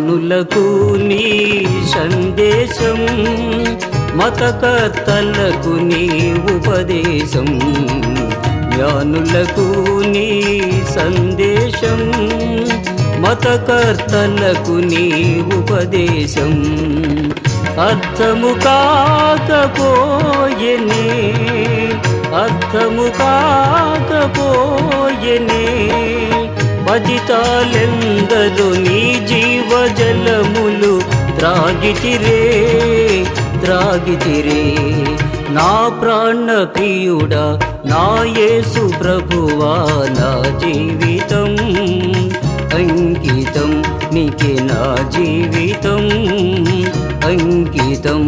జ్ఞానులకు నీ సందేశం, మతకర్తలకు నీ ఉపదేశం. జ్ఞానులకు నీ సందేశం, మతకర్తలకు నీ ఉపదేశం. అర్థము కాకపోయెనే, అర్థము కాకపోయెనే, పతితాలెందరూ నీ జీవజలములు త్రాగితిరే, త్రాగితిరే. నా ప్రాణ ప్రియుడా, నా యేసు ప్రభువా, నా జీవితం అంకితం నీకే, నా జీవితం అంకితం.